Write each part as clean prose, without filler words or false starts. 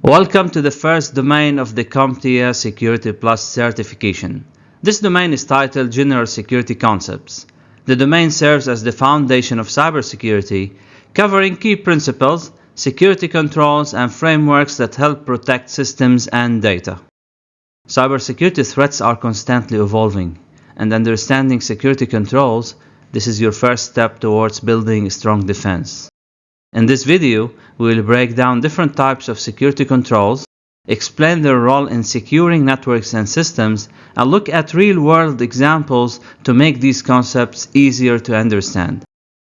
Welcome to the first domain of the CompTIA Security Plus certification. This domain is titled General Security Concepts. The domain serves as the foundation of cybersecurity, covering key principles, security controls, and frameworks that help protect systems and data. Cybersecurity threats are constantly evolving, and understanding security controls, this is your first step towards building a strong defense. In this video, we will break down different types of security controls, explain their role in securing networks and systems, and look at real-world examples to make these concepts easier to understand.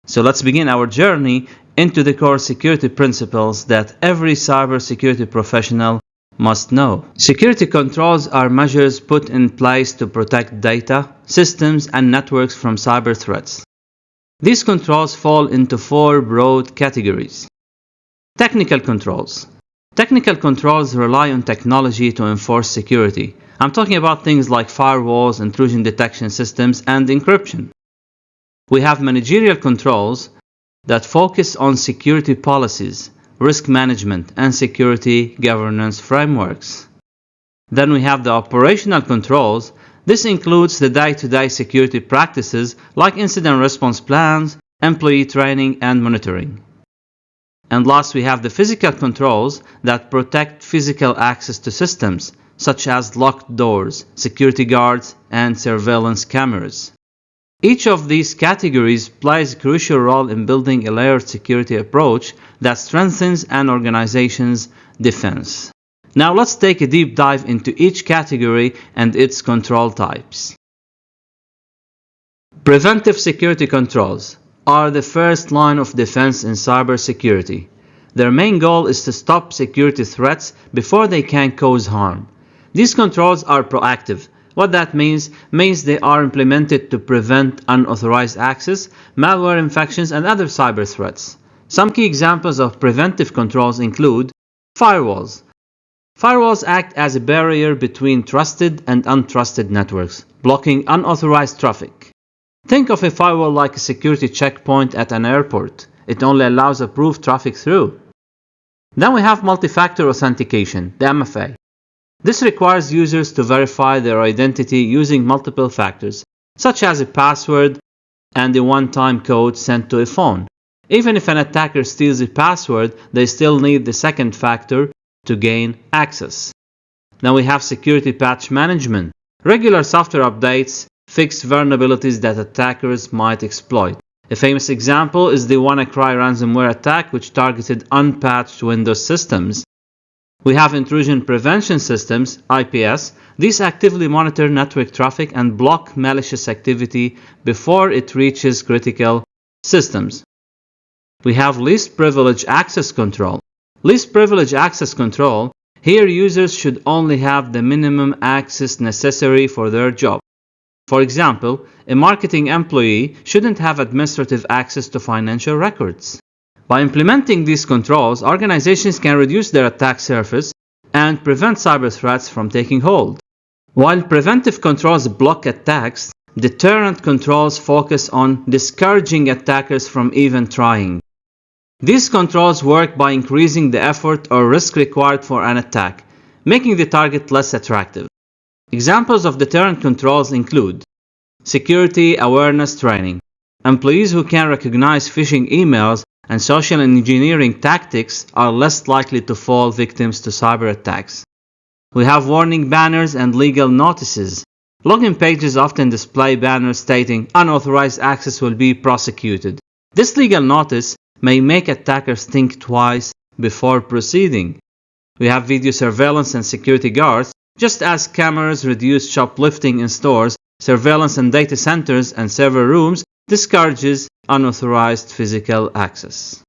So let's begin our journey into the core security principles that every cybersecurity professional must know. Security controls are measures put in place to protect data, systems, and networks from cyber threats. These controls fall into four broad categories. Technical controls. Technical controls rely on technology to enforce security. I'm talking about things like firewalls, intrusion detection systems, and encryption. We have managerial controls that focus on security policies, risk management, and security governance frameworks. Then we have the operational controls. This includes the day-to-day security practices like incident response plans, employee training, and monitoring. And last, we have the physical controls that protect physical access to systems, such as locked doors, security guards, and surveillance cameras. Each of these categories plays a crucial role in building a layered security approach that strengthens an organization's defense. Now let's take a deep dive into each category and its control types. Preventive security controls are the first line of defense in cybersecurity. Their main goal is to stop security threats before they can cause harm. These controls are proactive. What that means they are implemented to prevent unauthorized access, malware infections, and other cyber threats. Some key examples of preventive controls include firewalls. Firewalls act as a barrier between trusted and untrusted networks, blocking unauthorized traffic. Think of a firewall like a security checkpoint at an airport. It only allows approved traffic through. Then we have multi-factor authentication, the MFA. This requires users to verify their identity using multiple factors, such as a password and a one-time code sent to a phone. Even if an attacker steals a password, they still need the second factor to gain access. Then we have security patch management. Regular software updates fix vulnerabilities that attackers might exploit. A famous example is the WannaCry ransomware attack, which targeted unpatched Windows systems. We have intrusion prevention systems, IPS. These actively monitor network traffic and block malicious activity before it reaches critical systems. We have least privilege access control. Least privilege access control, here users should only have the minimum access necessary for their job. For example, a marketing employee shouldn't have administrative access to financial records. By implementing these controls, organizations can reduce their attack surface and prevent cyber threats from taking hold. While preventive controls block attacks, deterrent controls focus on discouraging attackers from even trying. These controls work by increasing the effort or risk required for an attack, making the target less attractive. Examples of deterrent controls include security awareness training. Employees who can recognize phishing emails and social engineering tactics are less likely to fall victims to cyber attacks. We have warning banners and legal notices. Login pages often display banners stating unauthorized access will be prosecuted. This legal notice may make attackers think twice before proceeding. We have video surveillance and security guards. Just as cameras reduce shoplifting in stores, surveillance in data centers and server rooms discourages unauthorized physical access.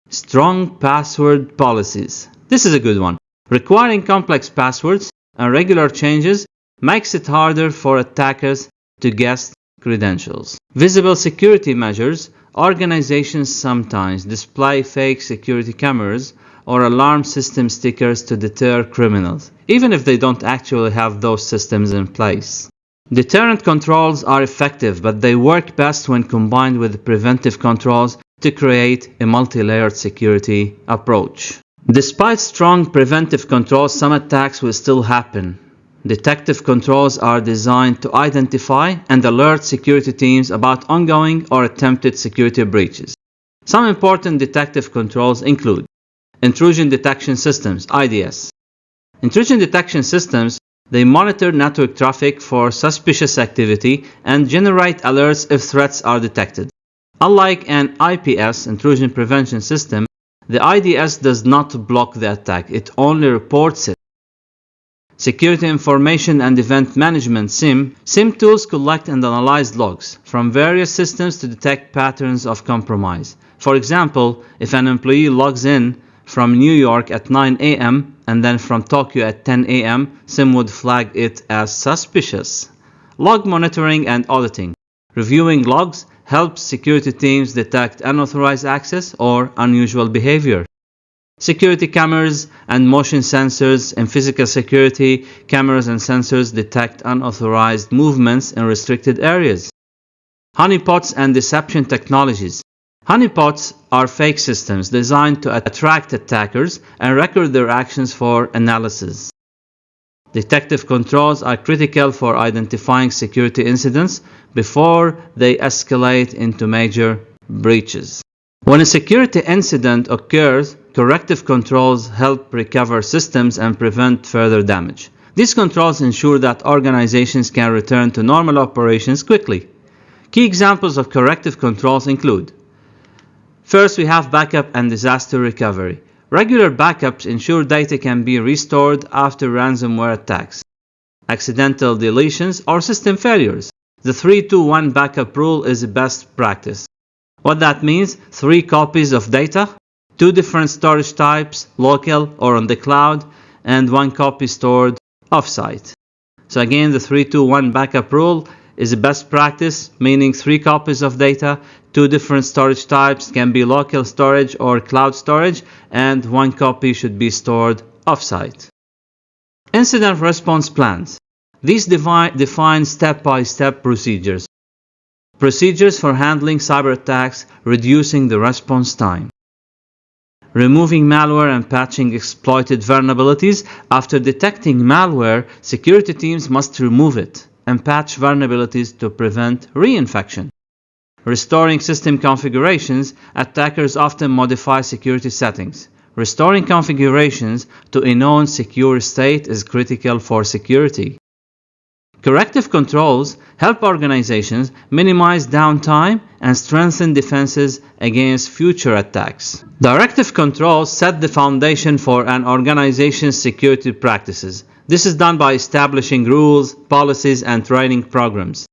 Strong password policies. This is a good one. Requiring complex passwords and regular changes makes it harder for attackers to guess credentials. Visible security measures. Organizations sometimes display fake security cameras or alarm system stickers to deter criminals, even if they don't actually have those systems in place. Deterrent controls are effective, but they work best when combined with preventive controls to create a multi-layered security approach. Despite strong preventive controls, some attacks will still happen. Detective controls are designed to identify and alert security teams about ongoing or attempted security breaches. Some important detective controls include intrusion detection systems, IDS. Intrusion detection systems, they monitor network traffic for suspicious activity and generate alerts if threats are detected. Unlike an IPS, intrusion prevention system, the IDS does not block the attack, it only reports it. Security Information and Event Management SIEM tools collect and analyze logs from various systems to detect patterns of compromise. For example, if an employee logs in from New York at 9 a.m. and then from Tokyo at 10 a.m., SIEM would flag it as suspicious. Log monitoring and auditing. Reviewing logs helps security teams detect unauthorized access or unusual behavior. Security cameras and motion sensors. In physical security, cameras and sensors detect unauthorized movements in restricted areas. Honeypots and deception technologies. Honeypots are fake systems designed to attract attackers and record their actions for analysis. Detective controls are critical for identifying security incidents before they escalate into major breaches. When a security incident occurs, corrective controls help recover systems and prevent further damage. These controls ensure that organizations can return to normal operations quickly. Key examples of corrective controls include: first, we have backup and disaster recovery. Regular backups ensure data can be restored after ransomware attacks, accidental deletions, or system failures. The 3-2-1 backup rule is the best practice. What that means: 3 copies of data, 2 different storage types, local or on the cloud, and 1 copy stored offsite. So again, the 3-2-1 backup rule is the best practice, meaning 3 copies of data, 2 different storage types, can be local storage or cloud storage, and 1 copy should be stored offsite. Incident response plans. These define step-by-step procedures. Procedures for handling cyber attacks, reducing the response time. Removing malware and patching exploited vulnerabilities. After detecting malware, security teams must remove it and patch vulnerabilities to prevent reinfection. Restoring system configurations. Attackers often modify security settings. Restoring configurations to a known secure state is critical for security. Corrective controls help organizations minimize downtime and strengthen defenses against future attacks. Directive controls set the foundation for an organization's security practices. This is done by establishing rules, policies, and training programs.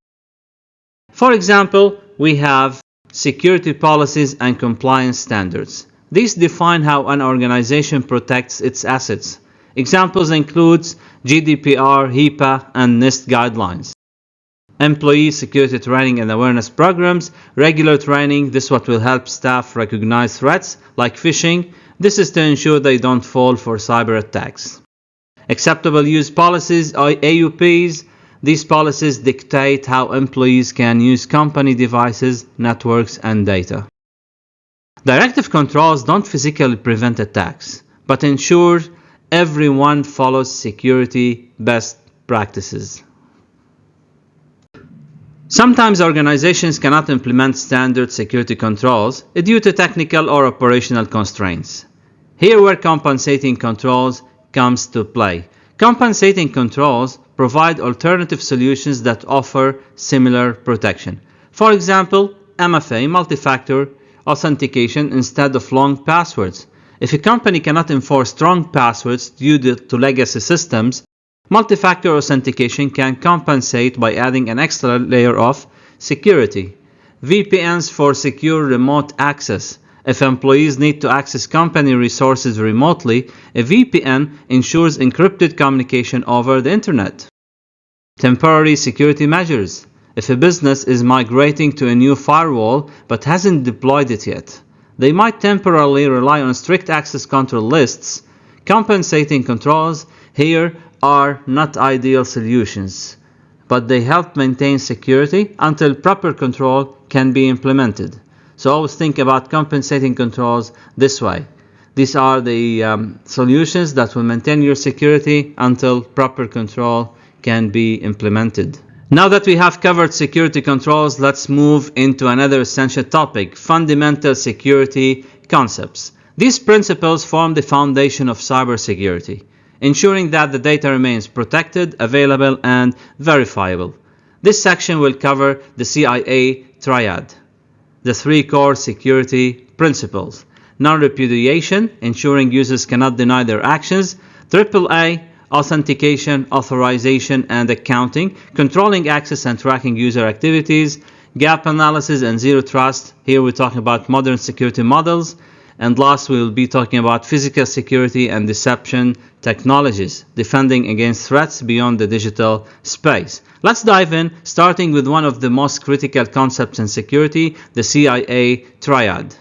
For example, we have security policies and compliance standards. These define how an organization protects its assets. Examples include GDPR, HIPAA, and NIST guidelines. Employee security training and awareness programs. Regular training. This is what will help staff recognize threats like phishing. This is to ensure they don't fall for cyber attacks. Acceptable use policies, AUPs. These policies dictate how employees can use company devices, networks, and data. Directive controls don't physically prevent attacks, but ensure everyone follows security best practices. Sometimes organizations cannot implement standard security controls due to technical or operational constraints. Here where compensating controls comes to play. Compensating controls provide alternative solutions that offer similar protection. For example, MFA, multi-factor authentication instead of long passwords. If a company cannot enforce strong passwords due to legacy systems, multi-factor authentication can compensate by adding an extra layer of security. VPNs for secure remote access. If employees need to access company resources remotely, a VPN ensures encrypted communication over the internet. Temporary security measures. If a business is migrating to a new firewall but hasn't deployed it yet, they might temporarily rely on strict access control lists. Compensating controls here are not ideal solutions, but they help maintain security until proper control can be implemented. So always think about compensating controls this way. These are the solutions that will maintain your security until proper control can be implemented. Now that we have covered security controls, let's move into another essential topic: fundamental security concepts. These principles form the foundation of cybersecurity, ensuring that the data remains protected, available, and verifiable. This section will cover the CIA Triad, the three core security principles: non-repudiation, ensuring users cannot deny their actions; AAA, authentication, authorization, and accounting, controlling access and tracking user activities; gap analysis and zero trust. Here we're talking about modern security models. And last, we will be talking about physical security and deception technologies, defending against threats beyond the digital space. Let's dive in, starting with one of the most critical concepts in security, the CIA Triad.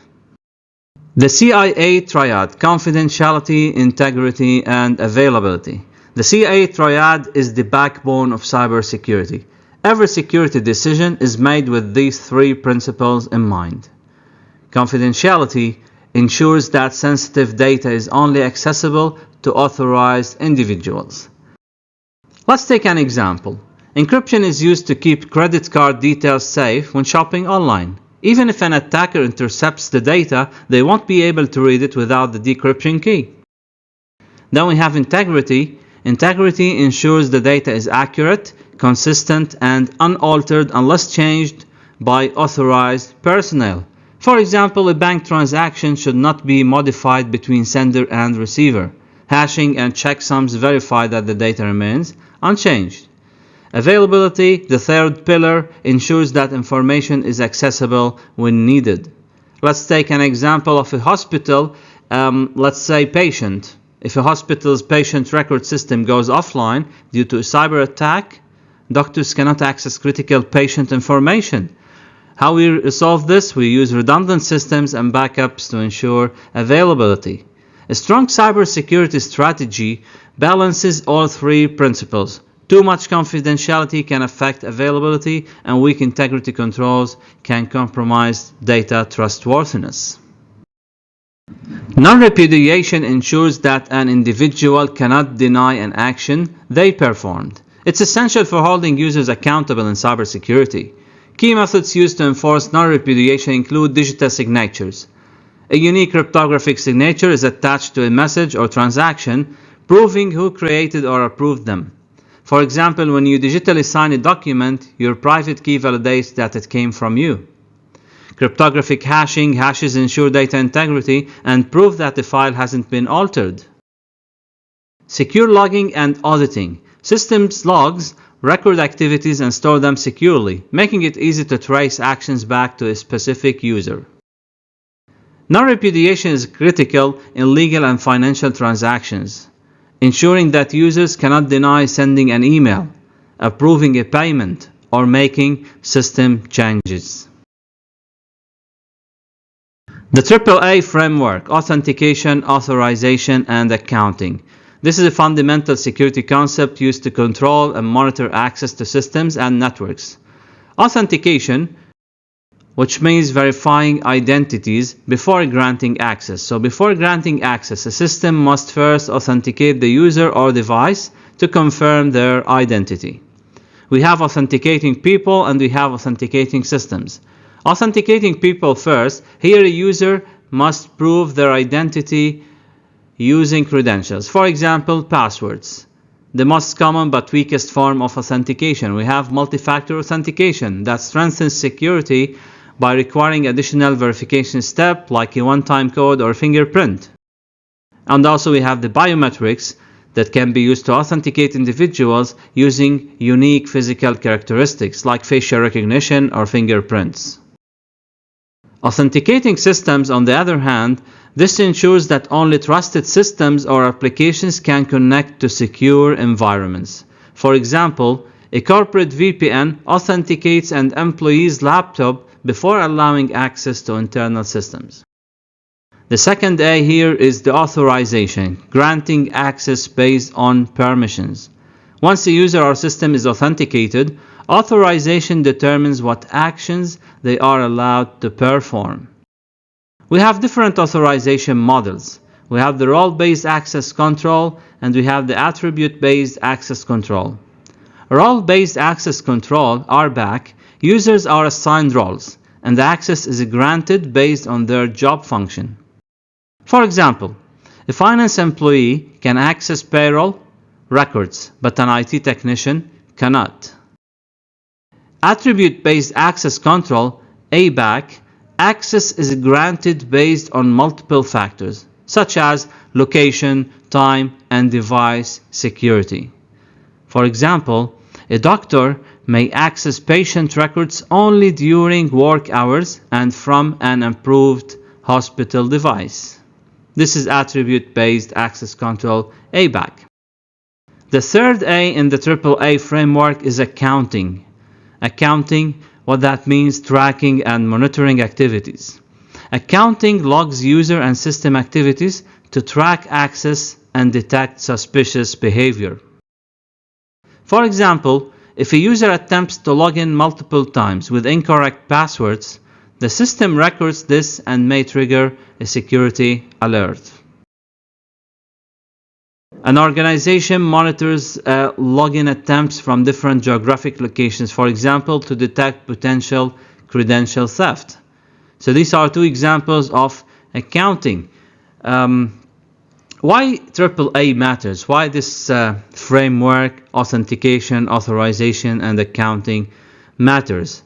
The CIA Triad: confidentiality, integrity, and availability. The CIA Triad is the backbone of cybersecurity. Every security decision is made with these three principles in mind. Confidentiality ensures that sensitive data is only accessible to authorized individuals. Let's take an example. Encryption is used to keep credit card details safe when shopping online. Even if an attacker intercepts the data, they won't be able to read it without the decryption key. Then we have integrity. Integrity ensures the data is accurate, consistent, and unaltered unless changed by authorized personnel. For example, a bank transaction should not be modified between sender and receiver. Hashing and checksums verify that the data remains unchanged. Availability, the third pillar, ensures that information is accessible when needed. Let's take an example of a hospital, let's say patient. If a hospital's patient record system goes offline due to a cyber attack, doctors cannot access critical patient information. How we resolve this? We use redundant systems and backups to ensure availability. A strong cybersecurity strategy balances all three principles. Too much confidentiality can affect availability, and weak integrity controls can compromise data trustworthiness. Non-repudiation ensures that an individual cannot deny an action they performed. It's essential for holding users accountable in cybersecurity. Key methods used to enforce non-repudiation include digital signatures. A unique cryptographic signature is attached to a message or transaction, proving who created or approved them. For example, when you digitally sign a document, your private key validates that it came from you. Cryptographic hashing: hashes ensure data integrity and prove that the file hasn't been altered. Secure logging and auditing. Systems logs record activities and store them securely, making it easy to trace actions back to a specific user. Non-repudiation is critical in legal and financial transactions, ensuring that users cannot deny sending an email, approving a payment, or making system changes. The AAA framework: authentication, authorization, and accounting. This is a fundamental security concept used to control and monitor access to systems and networks. Authentication, which means verifying identities before granting access. So before granting access, a system must first authenticate the user or device to confirm their identity. We have authenticating people and we have authenticating systems. Authenticating people first. Here a user must prove their identity using credentials. For example, passwords. The most common but weakest form of authentication. We have multi-factor authentication that strengthens security by requiring additional verification step like a one-time code or fingerprint. And also we have the biometrics that can be used to authenticate individuals using unique physical characteristics like facial recognition or fingerprints. Authenticating systems, on the other hand, this ensures that only trusted systems or applications can connect to secure environments. For example, a corporate VPN authenticates an employee's laptop before allowing access to internal systems. The second A here is the authorization, granting access based on permissions. Once a user or system is authenticated, authorization determines what actions they are allowed to perform. We have different authorization models. We have the role-based access control, and we have the attribute-based access control. Role-based access control, RBAC, users are assigned roles, and the access is granted based on their job function. For example, a finance employee can access payroll records, but an IT technician cannot. Attribute-based access control, ABAC, access is granted based on multiple factors, such as location, time, and device security. For example, a doctor may access patient records only during work hours and from an approved hospital device. This is attribute-based access control, ABAC. The third A in the AAA framework is accounting. Accounting, what that means, tracking and monitoring activities. Accounting logs user and system activities to track access and detect suspicious behavior. For example, if a user attempts to log in multiple times with incorrect passwords, the system records this and may trigger a security alert. An organization monitors login attempts from different geographic locations, for example, to detect potential credential theft. So these are two examples of accounting. Why AAA matters? Why this framework, authentication, authorization, and accounting matters?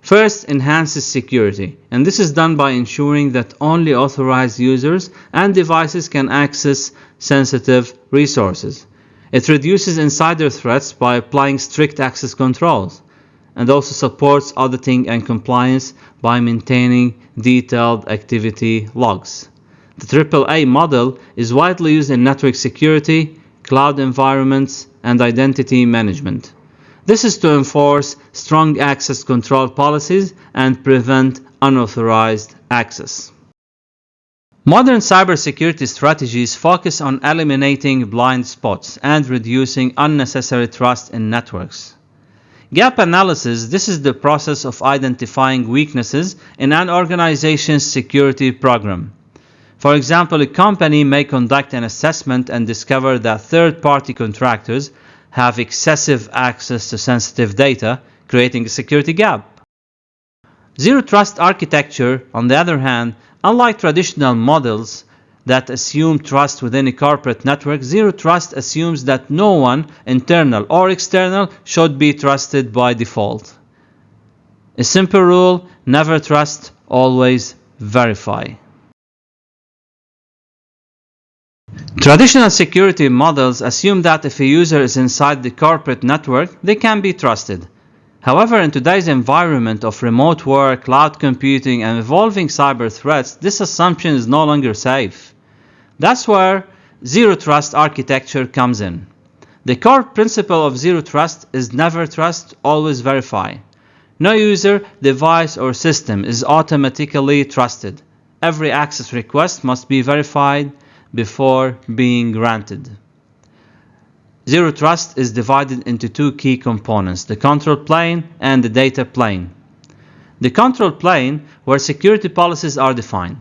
First, enhances security, and this is done by ensuring that only authorized users and devices can access sensitive resources. It reduces insider threats by applying strict access controls, and also supports auditing and compliance by maintaining detailed activity logs. The AAA model is widely used in network security, cloud environments, and identity management. This is to enforce strong access control policies and prevent unauthorized access. Modern cybersecurity strategies focus on eliminating blind spots and reducing unnecessary trust in networks. Gap analysis, this is the process of identifying weaknesses in an organization's security program. For example, a company may conduct an assessment and discover that third-party contractors have excessive access to sensitive data, creating a security gap. Zero Trust architecture, on the other hand, unlike traditional models that assume trust within a corporate network, Zero Trust assumes that no one, internal or external, should be trusted by default. A simple rule: never trust, always verify. Traditional security models assume that if a user is inside the corporate network, they can be trusted. However, in today's environment of remote work, cloud computing, and evolving cyber threats, this assumption is no longer safe. That's where Zero Trust architecture comes in. The core principle of Zero Trust is never trust, always verify. No user, device, or system is automatically trusted. Every access request must be verified before being granted. Zero Trust is divided into two key components: the control plane and the data plane. The control plane, where security policies are defined.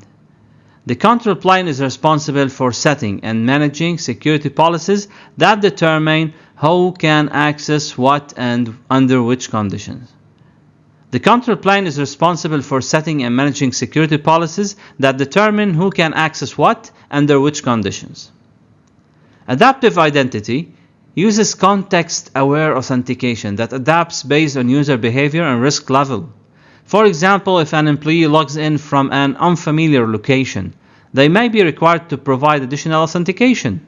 The control plane is responsible for setting and managing security policies that determine who can access what and under which conditions. The control plane is responsible for setting and managing security policies that determine who can access what under which conditions. Adaptive identity uses context-aware authentication that adapts based on user behavior and risk level. For example, if an employee logs in from an unfamiliar location, they may be required to provide additional authentication.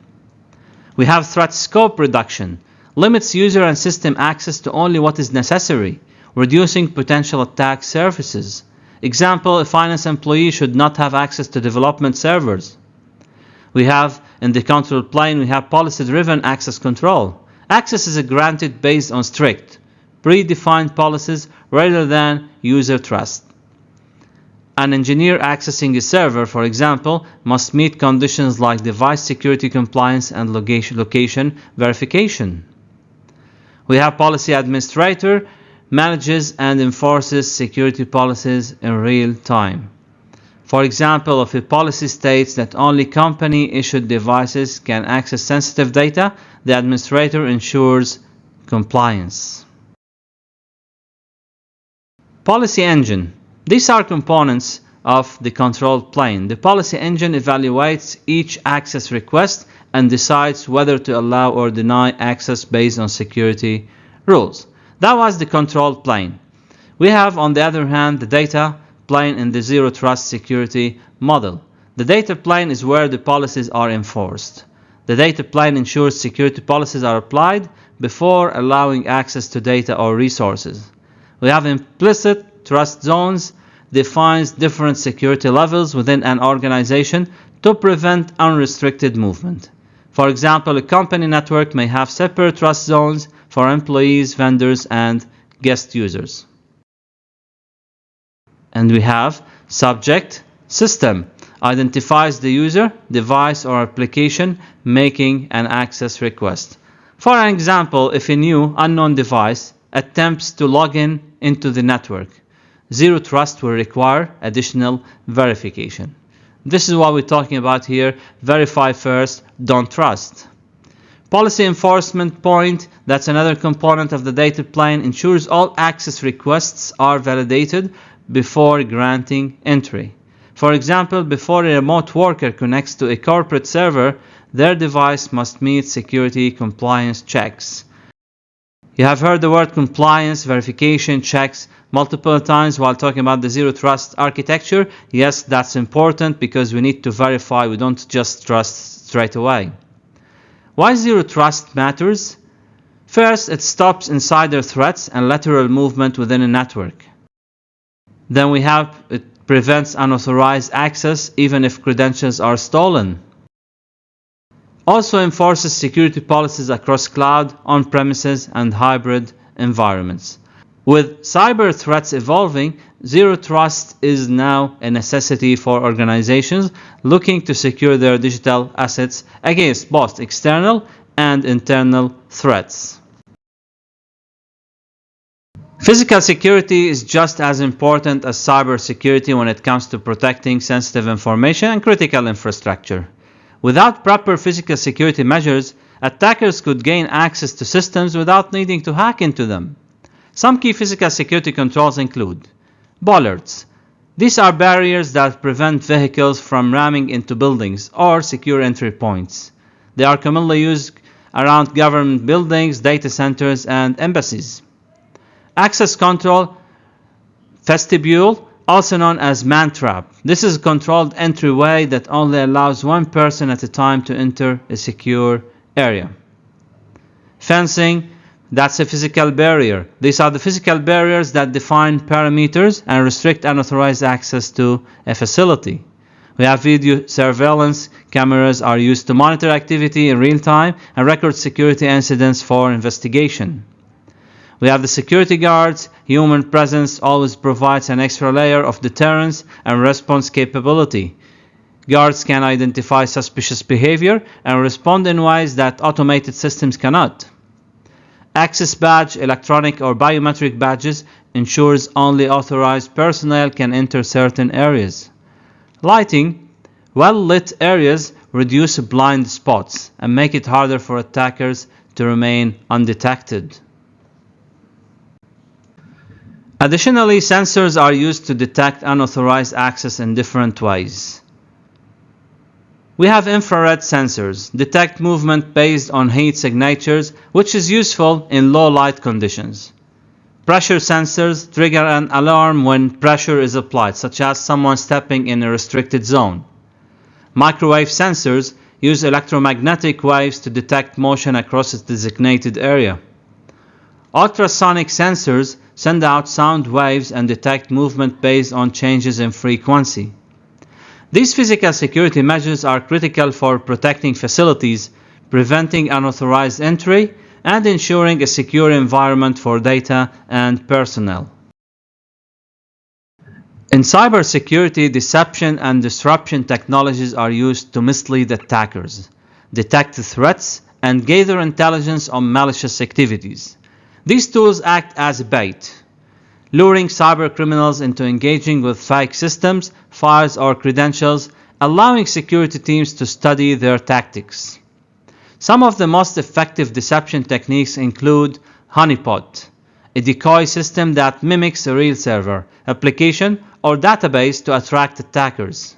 We have threat scope reduction, limits user and system access to only what is necessary, reducing potential attack surfaces. Example, a finance employee should not have access to development servers. We have, in the control plane, we have policy-driven access control. Access is granted based on strict, predefined policies rather than user trust. An engineer accessing a server, for example, must meet conditions like device security compliance and location verification. We have policy administrator, manages and enforces security policies in real time. For example, if a policy states that only company-issued devices can access sensitive data, the administrator ensures compliance. Policy engine. These are components of the control plane. The policy engine evaluates each access request and decides whether to allow or deny access based on security rules. That was the control plane. We have, on the other hand, the data plane in the Zero Trust security model. The data plane is where the policies are enforced. The data plane ensures security policies are applied before allowing access to data or resources. We have implicit trust zones, defines different security levels within an organization to prevent unrestricted movement. For example, a company network may have separate trust zones for employees, vendors, and guest users. And we have subject system, identifies the user, device, or application making an access request. For an example, if a new unknown device attempts to log in into the network, Zero Trust will require additional verification. This is what we're talking about here. Verify first, don't trust. Policy enforcement point, that's another component of the data plane, ensures all access requests are validated before granting entry. For example, before a remote worker connects to a corporate server, their device must meet security compliance checks. You have heard the word compliance, verification, checks multiple times while talking about the Zero Trust architecture. Yes, that's important because we need to verify. We don't just trust straight away. Why Zero Trust matters? First, it stops insider threats and lateral movement within a network. Then it prevents unauthorized access even if credentials are stolen. Also enforces security policies across cloud, on-premises, and hybrid environments. With cyber threats evolving, Zero Trust is now a necessity for organizations looking to secure their digital assets against both external and internal threats. Physical security is just as important as cybersecurity when it comes to protecting sensitive information and critical infrastructure. Without proper physical security measures, attackers could gain access to systems without needing to hack into them. Some key physical security controls include bollards. These are barriers that prevent vehicles from ramming into buildings or secure entry points. They are commonly used around government buildings, data centers, and embassies. Access control vestibule, also known as man-trap. This is a controlled entryway that only allows one person at a time to enter a secure area. Fencing, that's a physical barrier. These are the physical barriers that define perimeters and restrict unauthorized access to a facility. We have video surveillance. Cameras are used to monitor activity in real time and record security incidents for investigation. We have the security guards. Human presence always provides an extra layer of deterrence and response capability. Guards can identify suspicious behavior and respond in ways that automated systems cannot. Access badge, electronic or biometric badges ensures only authorized personnel can enter certain areas. Lighting, well-lit areas reduce blind spots and make it harder for attackers to remain undetected. Additionally, sensors are used to detect unauthorized access in different ways. We have infrared sensors, detect movement based on heat signatures, which is useful in low light conditions. Pressure sensors trigger an alarm when pressure is applied, such as someone stepping in a restricted zone. Microwave sensors use electromagnetic waves to detect motion across a designated area. Ultrasonic sensors send out sound waves and detect movement based on changes in frequency. These physical security measures are critical for protecting facilities, preventing unauthorized entry, and ensuring a secure environment for data and personnel. In cybersecurity, deception and disruption technologies are used to mislead attackers, detect threats, and gather intelligence on malicious activities. These tools act as bait, luring cybercriminals into engaging with fake systems, files, or credentials, allowing security teams to study their tactics. Some of the most effective deception techniques include honeypot, a decoy system that mimics a real server, application, or database to attract attackers.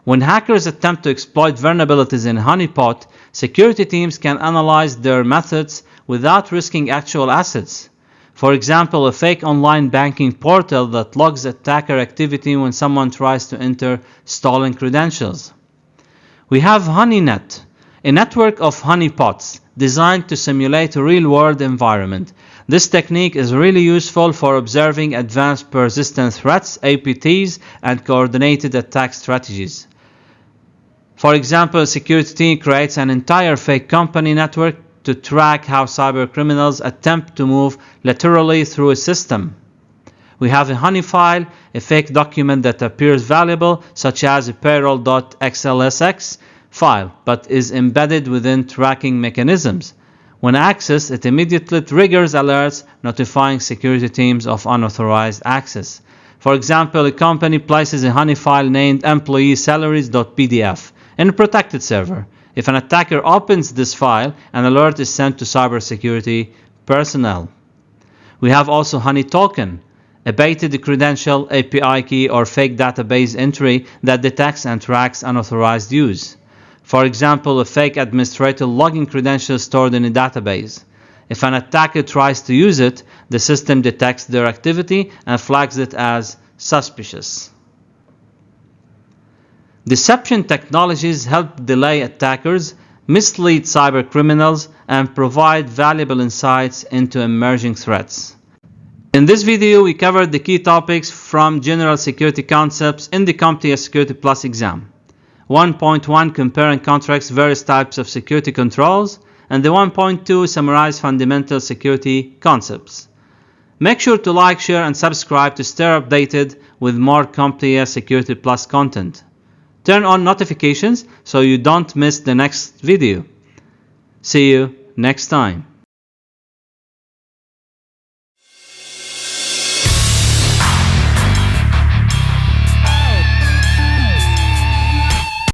When hackers attempt to exploit vulnerabilities in honeypot, security teams can analyze their methods without risking actual assets. For example, a fake online banking portal that logs attacker activity when someone tries to enter stolen credentials. We have HoneyNet, a network of honeypots designed to simulate a real-world environment. This technique is really useful for observing advanced persistent threats, APTs, and coordinated attack strategies. For example, a security team creates an entire fake company network to track how cybercriminals attempt to move laterally through a system. We have a honey file, a fake document that appears valuable, such as a payroll.xlsx file, but is embedded within tracking mechanisms. When accessed, it immediately triggers alerts notifying security teams of unauthorized access. For example, a company places a honey file named employeesalaries.pdf in a protected server. If an attacker opens this file, an alert is sent to cybersecurity personnel. We have also honey token, a baited credential, API key, or fake database entry that detects and tracks unauthorized use. For example, a fake administrator login credential stored in a database. If an attacker tries to use it, the system detects their activity and flags it as suspicious. Deception technologies help delay attackers, mislead cybercriminals, and provide valuable insights into emerging threats. In this video, we covered the key topics from general security concepts in the CompTIA Security Plus exam. 1.1 Compare and contrast various types of security controls, and the 1.2 Summarize fundamental security concepts. Make sure to like, share, and subscribe to stay updated with more CompTIA Security Plus content. Turn on notifications so you don't miss the next video. See you next time.